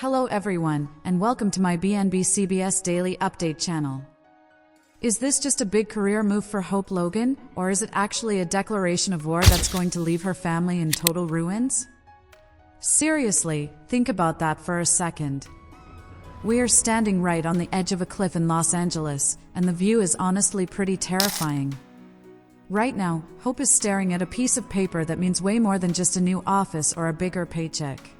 Hello everyone, and welcome to my BNB CBS Daily Update channel. Is this just a big career move for Hope Logan, or is it actually a declaration of war that's going to leave her family in total ruins? Seriously, think about that for a second. We are standing right on the edge of a cliff in Los Angeles, and the view is honestly pretty terrifying. Right now, Hope is staring at a piece of paper that means way more than just a new office or a bigger paycheck.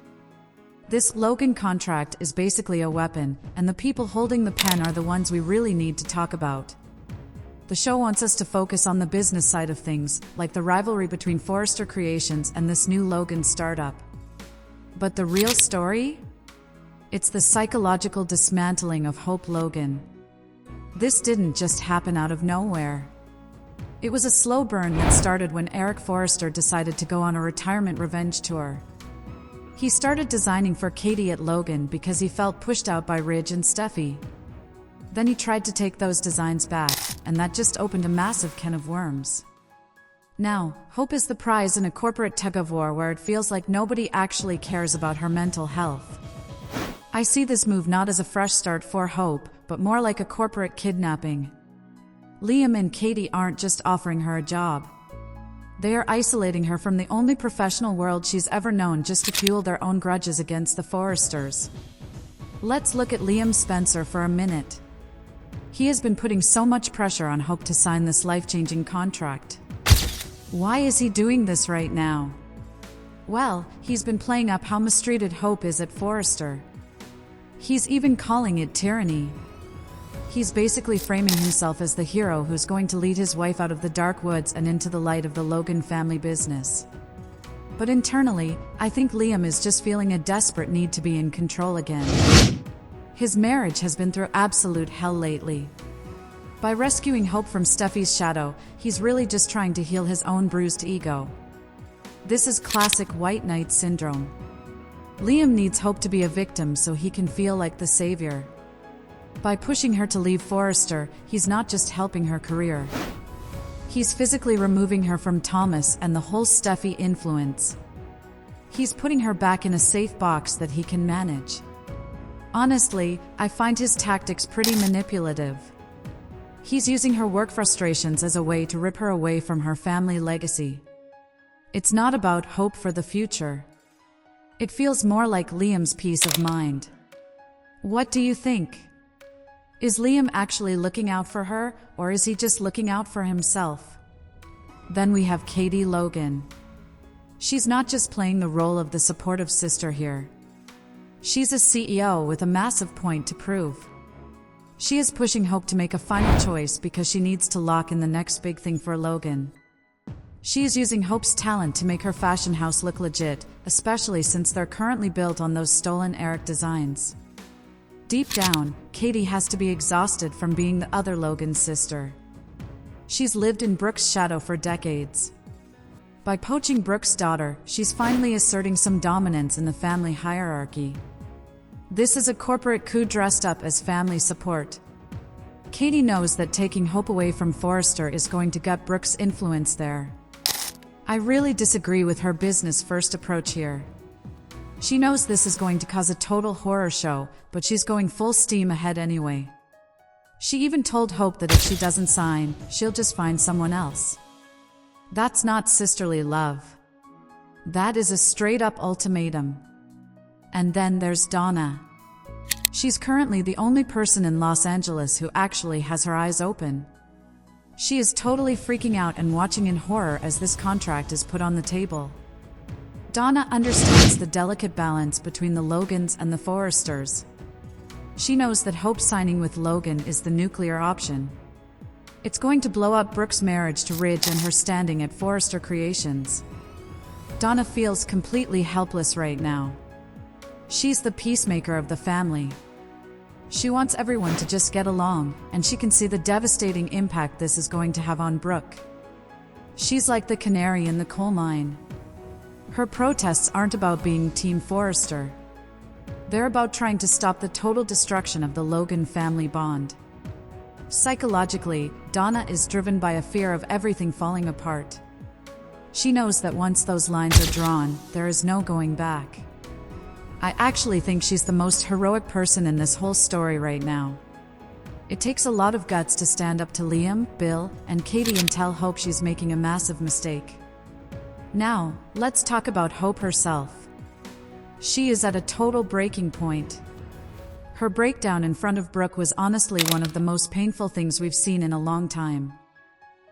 This Logan contract is basically a weapon, and the people holding the pen are the ones we really need to talk about. The show wants us to focus on the business side of things, like the rivalry between Forrester Creations and this new Logan startup. But the real story? It's the psychological dismantling of Hope Logan. This didn't just happen out of nowhere. It was a slow burn that started when Eric Forrester decided to go on a retirement revenge tour. He started designing for Katie at Logan because he felt pushed out by Ridge and Steffi. Then he tried to take those designs back, and that just opened a massive can of worms. Now, Hope is the prize in a corporate tug-of-war where it feels like nobody actually cares about her mental health. I see this move not as a fresh start for Hope, but more like a corporate kidnapping. Liam and Katie aren't just offering her a job. They are isolating her from the only professional world she's ever known just to fuel their own grudges against the Forresters. Let's look at Liam Spencer for a minute. He has been putting so much pressure on Hope to sign this life-changing contract. Why is he doing this right now? Well, he's been playing up how mistreated Hope is at Forrester. He's even calling it tyranny. He's basically framing himself as the hero who's going to lead his wife out of the dark woods and into the light of the Logan family business. But internally, I think Liam is just feeling a desperate need to be in control again. His marriage has been through absolute hell lately. By rescuing Hope from Steffi's shadow, he's really just trying to heal his own bruised ego. This is classic white knight syndrome. Liam needs Hope to be a victim so he can feel like the savior. By pushing her to leave Forrester, he's not just helping her career. He's physically removing her from Thomas and the whole Steffi influence. He's putting her back in a safe box that he can manage. Honestly, I find his tactics pretty manipulative. He's using her work frustrations as a way to rip her away from her family legacy. It's not about hope for the future. It feels more like Liam's peace of mind. What do you think? Is Liam actually looking out for her, or is he just looking out for himself? Then we have Katie Logan. She's not just playing the role of the supportive sister here. She's a CEO with a massive point to prove. She is pushing Hope to make a final choice because she needs to lock in the next big thing for Logan. She is using Hope's talent to make her fashion house look legit, especially since they're currently built on those stolen Eric designs. Deep down, Katie has to be exhausted from being the other Logan's sister. She's lived in Brooke's shadow for decades. By poaching Brooke's daughter, she's finally asserting some dominance in the family hierarchy. This is a corporate coup dressed up as family support. Katie knows that taking Hope away from Forrester is going to gut Brooke's influence there. I really disagree with her business-first approach here. She knows this is going to cause a total horror show, but she's going full steam ahead anyway. She even told Hope that if she doesn't sign, she'll just find someone else. That's not sisterly love. That is a straight-up ultimatum. And then there's Donna. She's currently the only person in Los Angeles who actually has her eyes open. She is totally freaking out and watching in horror as this contract is put on the table. Donna understands the delicate balance between the Logans and the Forresters. She knows that Hope signing with Logan is the nuclear option. It's going to blow up Brooke's marriage to Ridge and her standing at Forrester Creations. Donna feels completely helpless right now. She's the peacemaker of the family. She wants everyone to just get along, and she can see the devastating impact this is going to have on Brooke. She's like the canary in the coal mine. Her protests aren't about being Team Forrester. They're about trying to stop the total destruction of the Logan family bond. Psychologically, Donna is driven by a fear of everything falling apart. She knows that once those lines are drawn, there is no going back. I actually think she's the most heroic person in this whole story right now. It takes a lot of guts to stand up to Liam, Bill, and Katie and tell Hope she's making a massive mistake. Now, let's talk about Hope herself. She is at a total breaking point. Her breakdown in front of Brooke was honestly one of the most painful things we've seen in a long time.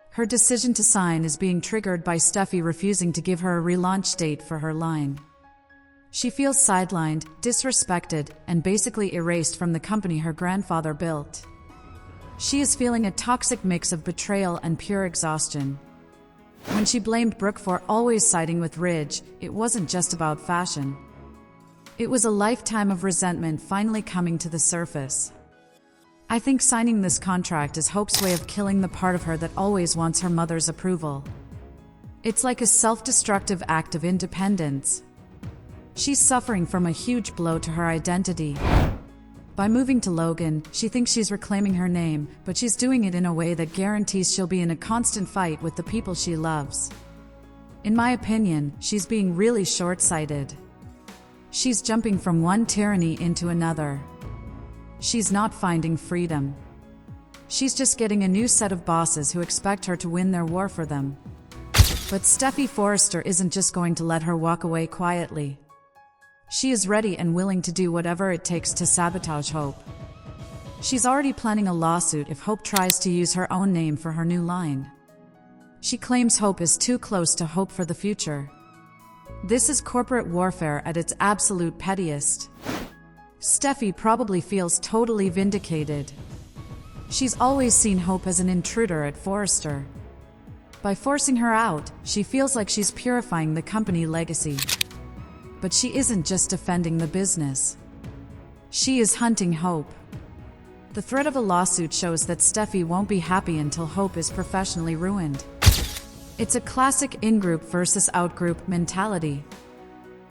Her decision to sign is being triggered by Steffi refusing to give her a relaunch date for her line. She feels sidelined, disrespected, and basically erased from the company her grandfather built. She is feeling a toxic mix of betrayal and pure exhaustion. When she blamed Brooke for always siding with Ridge, it wasn't just about fashion. It was a lifetime of resentment finally coming to the surface. I think signing this contract is Hope's way of killing the part of her that always wants her mother's approval. It's like a self-destructive act of independence. She's suffering from a huge blow to her identity. By moving to Logan, she thinks she's reclaiming her name, but she's doing it in a way that guarantees she'll be in a constant fight with the people she loves. In my opinion, she's being really short-sighted. She's jumping from one tyranny into another. She's not finding freedom. She's just getting a new set of bosses who expect her to win their war for them. But Steffi Forrester isn't just going to let her walk away quietly. She is ready and willing to do whatever it takes to sabotage Hope. She's already planning a lawsuit if Hope tries to use her own name for her new line. She claims Hope is too close to Hope for the future. This is corporate warfare at its absolute pettiest. Steffi probably feels totally vindicated. She's always seen Hope as an intruder at Forrester. By forcing her out, she feels like she's purifying the company legacy. But she isn't just defending the business. She is hunting Hope. The threat of a lawsuit shows that Steffi won't be happy until Hope is professionally ruined. It's a classic in-group versus out-group mentality.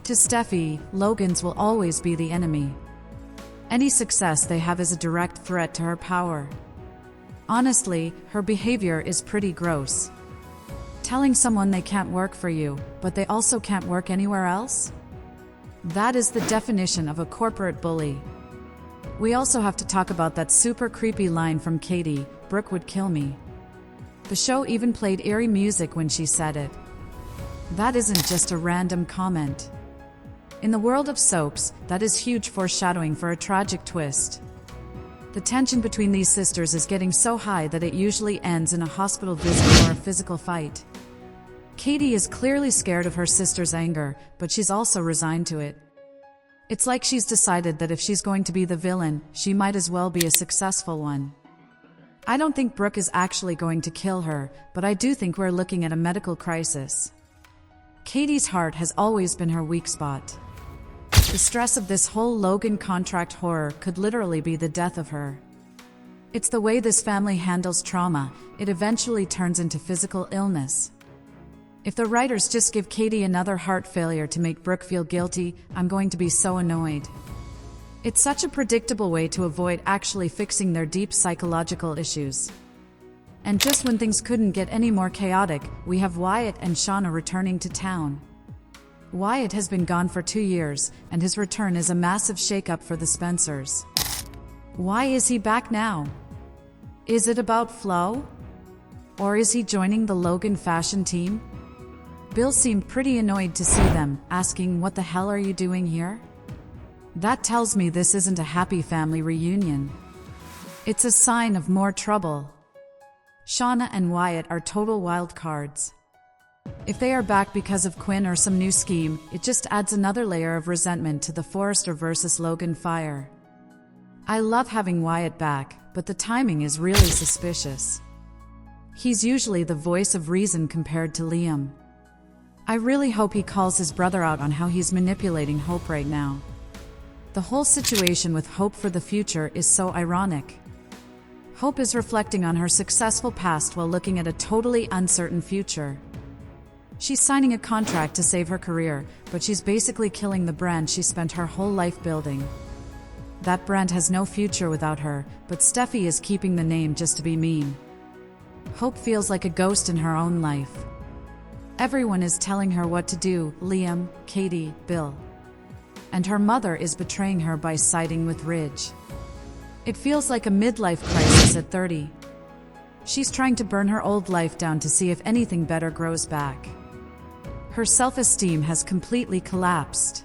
To Steffi, Logan's will always be the enemy. Any success they have is a direct threat to her power. Honestly, her behavior is pretty gross. Telling someone they can't work for you, but they also can't work anywhere else? That is the definition of a corporate bully. We also have to talk about that super creepy line from Katie, "Brooke would kill me." The show even played eerie music when she said it. That isn't just a random comment. In the world of soaps, that is huge foreshadowing for a tragic twist. The tension between these sisters is getting so high that it usually ends in a hospital visit or a physical fight. Katie is clearly scared of her sister's anger, but she's also resigned to it. It's like she's decided that if she's going to be the villain, she might as well be a successful one. I don't think Brooke is actually going to kill her, but I do think we're looking at a medical crisis. Katie's heart has always been her weak spot. The stress of this whole Logan contract horror could literally be the death of her. It's the way this family handles trauma, it eventually turns into physical illness. If the writers just give Katie another heart failure to make Brooke feel guilty, I'm going to be so annoyed. It's such a predictable way to avoid actually fixing their deep psychological issues. And just when things couldn't get any more chaotic, we have Wyatt and Shauna returning to town. Wyatt has been gone for 2 years, and his return is a massive shakeup for the Spencers. Why is he back now? Is it about Flo? Or is he joining the Logan fashion team? Bill seemed pretty annoyed to see them, asking, "What the hell are you doing here?" That tells me this isn't a happy family reunion. It's a sign of more trouble. Shauna and Wyatt are total wild cards. If they are back because of Quinn or some new scheme, it just adds another layer of resentment to the Forrester versus Logan fire. I love having Wyatt back, but the timing is really suspicious. He's usually the voice of reason compared to Liam. I really hope he calls his brother out on how he's manipulating Hope right now. The whole situation with Hope for the future is so ironic. Hope is reflecting on her successful past while looking at a totally uncertain future. She's signing a contract to save her career, but she's basically killing the brand she spent her whole life building. That brand has no future without her, but Steffi is keeping the name just to be mean. Hope feels like a ghost in her own life. Everyone is telling her what to do: Liam, Katie, Bill. And her mother is betraying her by siding with Ridge. It feels like a midlife crisis at 30. She's trying to burn her old life down to see if anything better grows back. Her self-esteem has completely collapsed.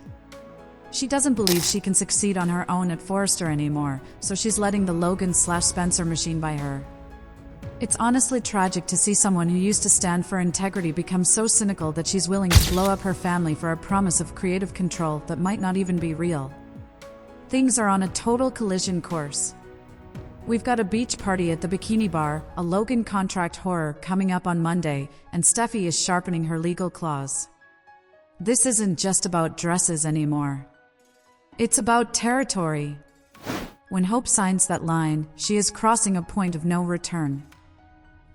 She doesn't believe she can succeed on her own at Forrester anymore, so she's letting the Logan/Spencer machine buy her. It's honestly tragic to see someone who used to stand for integrity become so cynical that she's willing to blow up her family for a promise of creative control that might not even be real. Things are on a total collision course. We've got a beach party at the Bikini Bar, a Logan contract horror coming up on Monday, and Steffi is sharpening her legal claws. This isn't just about dresses anymore. It's about territory. When Hope signs that line, she is crossing a point of no return.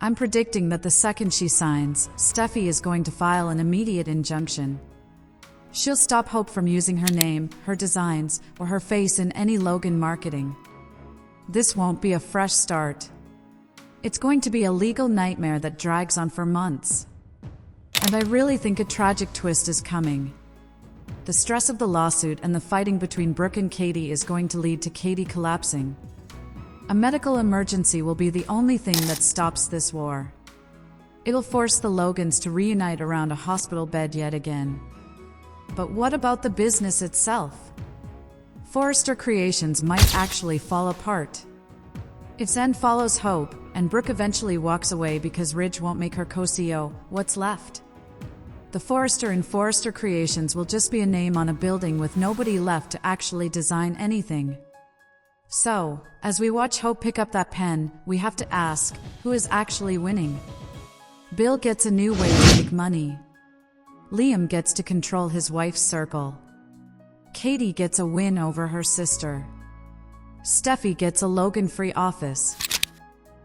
I'm predicting that the second she signs, Steffi is going to file an immediate injunction. She'll stop Hope from using her name, her designs, or her face in any Logan marketing. This won't be a fresh start. It's going to be a legal nightmare that drags on for months. And I really think a tragic twist is coming. The stress of the lawsuit and the fighting between Brooke and Katie is going to lead to Katie collapsing. A medical emergency will be the only thing that stops this war. It'll force the Logans to reunite around a hospital bed yet again. But what about the business itself? Forrester Creations might actually fall apart. If Zen follows Hope, and Brooke eventually walks away because Ridge won't make her co-CEO, what's left? The Forrester and Forrester Creations will just be a name on a building with nobody left to actually design anything. So, as we watch Hope pick up that pen, we have to ask, who is actually winning? Bill gets a new way to make money. Liam gets to control his wife's circle. Katie gets a win over her sister. Steffi gets a Logan-free office.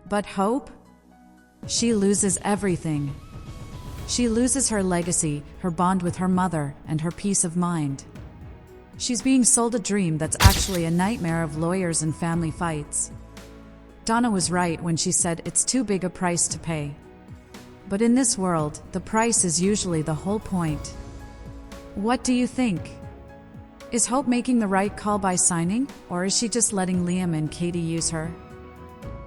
But Hope? She loses everything. She loses her legacy, her bond with her mother, and her peace of mind. She's being sold a dream that's actually a nightmare of lawyers and family fights. Donna was right when she said it's too big a price to pay. But in this world, the price is usually the whole point. What do you think? Is Hope making the right call by signing, or is she just letting Liam and Katie use her?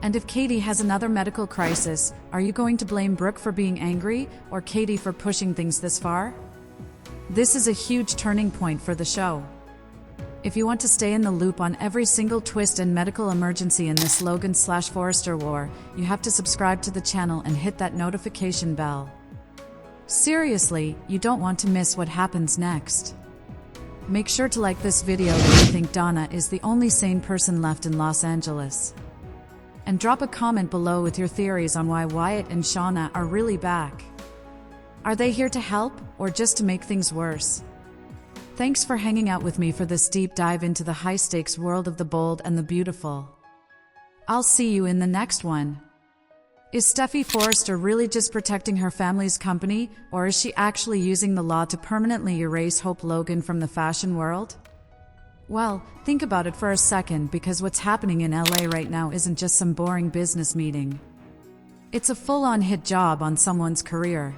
And if Katie has another medical crisis, are you going to blame Brooke for being angry, or Katie for pushing things this far? This is a huge turning point for the show. If you want to stay in the loop on every single twist and medical emergency in this Logan/Forrester war, you have to subscribe to the channel and hit that notification bell. Seriously, you don't want to miss what happens next. Make sure to like this video if you think Donna is the only sane person left in Los Angeles. And drop a comment below with your theories on why Wyatt and Shauna are really back. Are they here to help, or just to make things worse? Thanks for hanging out with me for this deep dive into the high-stakes world of the bold and the beautiful. I'll see you in the next one. Is Steffi Forrester really just protecting her family's company, or is she actually using the law to permanently erase Hope Logan from the fashion world? Well, think about it for a second, because what's happening in LA right now isn't just some boring business meeting. It's a full-on hit job on someone's career.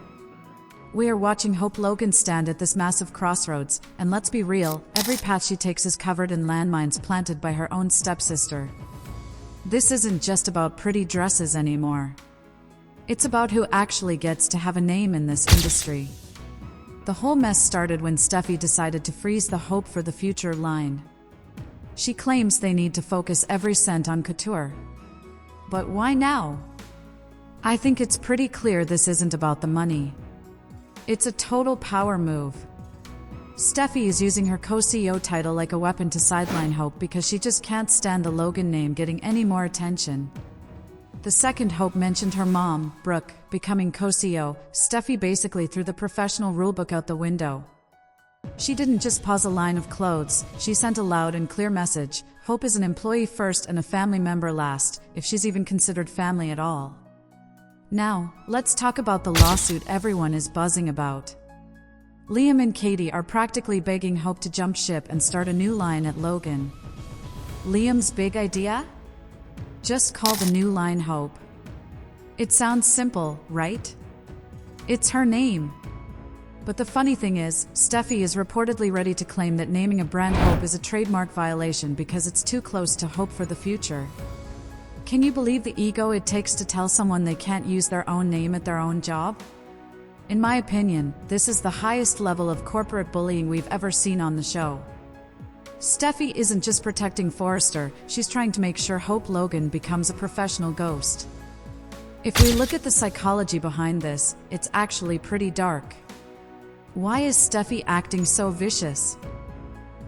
We are watching Hope Logan stand at this massive crossroads, and let's be real, every path she takes is covered in landmines planted by her own stepsister. This isn't just about pretty dresses anymore. It's about who actually gets to have a name in this industry. The whole mess started when Steffi decided to freeze the Hope for the Future line. She claims they need to focus every cent on couture. But why now? I think it's pretty clear this isn't about the money. It's a total power move. Steffi is using her co-CEO title like a weapon to sideline Hope because she just can't stand the Logan name getting any more attention. The second Hope mentioned her mom, Brooke, becoming co-CEO, Steffi basically threw the professional rulebook out the window. She didn't just pause a line of clothes, she sent a loud and clear message: Hope is an employee first and a family member last, if she's even considered family at all. Now, let's talk about the lawsuit everyone is buzzing about. Liam and Katie are practically begging Hope to jump ship and start a new line at Logan. Liam's big idea? Just call the new line Hope. It sounds simple, right? It's her name. But the funny thing is, Steffi is reportedly ready to claim that naming a brand Hope is a trademark violation because it's too close to hope for the future. Can you believe the ego it takes to tell someone they can't use their own name at their own job? In my opinion, this is the highest level of corporate bullying we've ever seen on the show. Steffi isn't just protecting Forrester, she's trying to make sure Hope Logan becomes a professional ghost. If we look at the psychology behind this, it's actually pretty dark. Why is Steffi acting so vicious?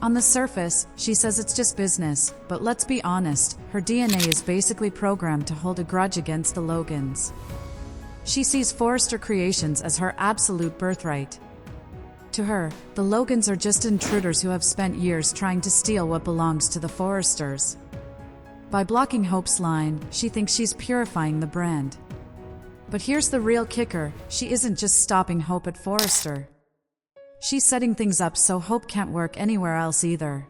On the surface, she says it's just business, but let's be honest, her DNA is basically programmed to hold a grudge against the Logans. She sees Forrester Creations as her absolute birthright. To her, the Logans are just intruders who have spent years trying to steal what belongs to the Forresters. By blocking Hope's line, she thinks she's purifying the brand. But here's the real kicker, she isn't just stopping Hope at Forrester. She's setting things up so Hope can't work anywhere else either.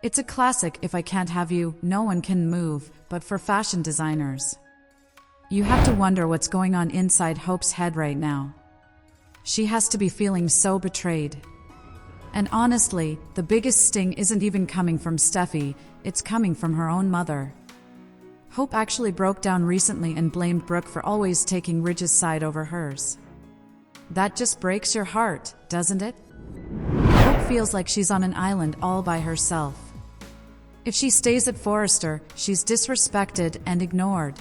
It's a classic if I can't have you, no one can move, but for fashion designers. You have to wonder what's going on inside Hope's head right now. She has to be feeling so betrayed. And honestly, the biggest sting isn't even coming from Steffi, it's coming from her own mother. Hope actually broke down recently and blamed Brooke for always taking Ridge's side over hers. That just breaks your heart, doesn't it? Hope feels like she's on an island all by herself. If she stays at Forrester, she's disrespected and ignored.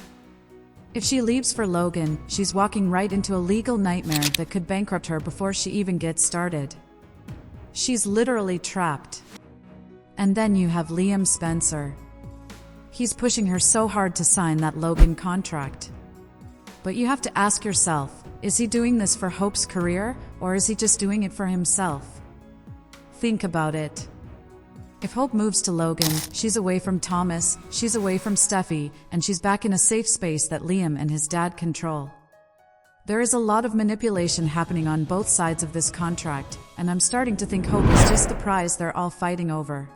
If she leaves for Logan, she's walking right into a legal nightmare that could bankrupt her before she even gets started. She's literally trapped. And then you have Liam Spencer. He's pushing her so hard to sign that Logan contract. But you have to ask yourself, is he doing this for Hope's career, or is he just doing it for himself? Think about it. If Hope moves to Logan, she's away from Thomas, she's away from Steffi, and she's back in a safe space that Liam and his dad control. There is a lot of manipulation happening on both sides of this contract, and I'm starting to think Hope is just the prize they're all fighting over.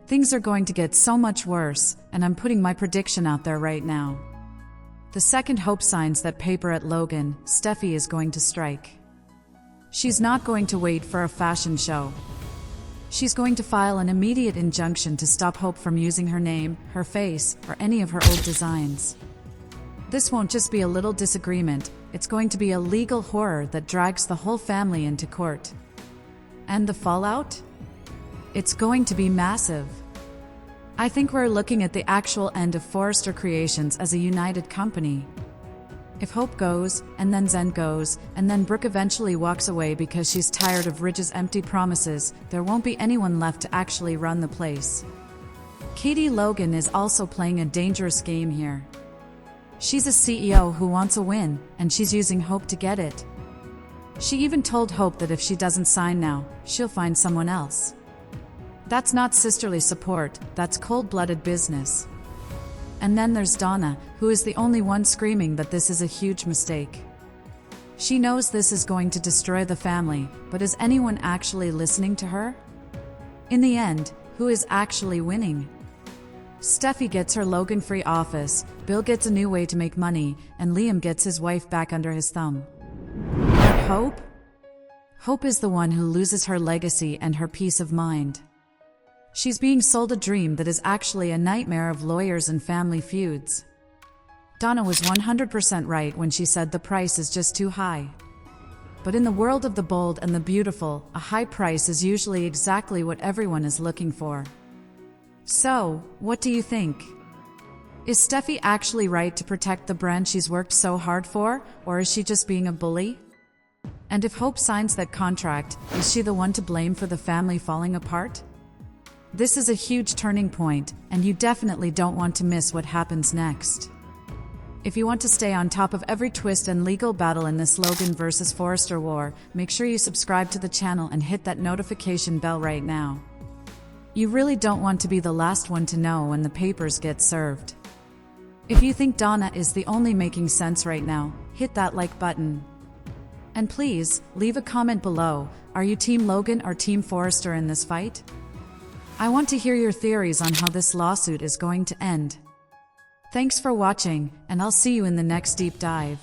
Things are going to get so much worse, and I'm putting my prediction out there right now. The second Hope signs that paper at Logan, Steffi is going to strike. She's not going to wait for a fashion show. She's going to file an immediate injunction to stop Hope from using her name, her face, or any of her old designs. This won't just be a little disagreement, it's going to be a legal horror that drags the whole family into court. And the fallout? It's going to be massive. I think we're looking at the actual end of Forrester Creations as a united company. If Hope goes, and then Zen goes, and then Brooke eventually walks away because she's tired of Ridge's empty promises, there won't be anyone left to actually run the place. Katie Logan is also playing a dangerous game here. She's a CEO who wants a win, and she's using Hope to get it. She even told Hope that if she doesn't sign now, she'll find someone else. That's not sisterly support, that's cold-blooded business. And then there's Donna, who is the only one screaming that this is a huge mistake. She knows this is going to destroy the family, but is anyone actually listening to her? In the end, who is actually winning? Steffi gets her Logan-free office, Bill gets a new way to make money, and Liam gets his wife back under his thumb. But Hope? Hope is the one who loses her legacy and her peace of mind. She's being sold a dream that is actually a nightmare of lawyers and family feuds. Donna was 100% right when she said the price is just too high. But in the world of the bold and the beautiful, a high price is usually exactly what everyone is looking for. So, what do you think? Is Steffi actually right to protect the brand she's worked so hard for, or is she just being a bully? And if Hope signs that contract, is she the one to blame for the family falling apart? This is a huge turning point, and you definitely don't want to miss what happens next. If you want to stay on top of every twist and legal battle in this Logan versus Forrester war, make sure you subscribe to the channel and hit that notification bell right now. You really don't want to be the last one to know when the papers get served. If you think Donna is the only making sense right now, hit that like button. And please, leave a comment below, are you Team Logan or Team Forrester in this fight? I want to hear your theories on how this lawsuit is going to end. Thanks for watching, and I'll see you in the next deep dive.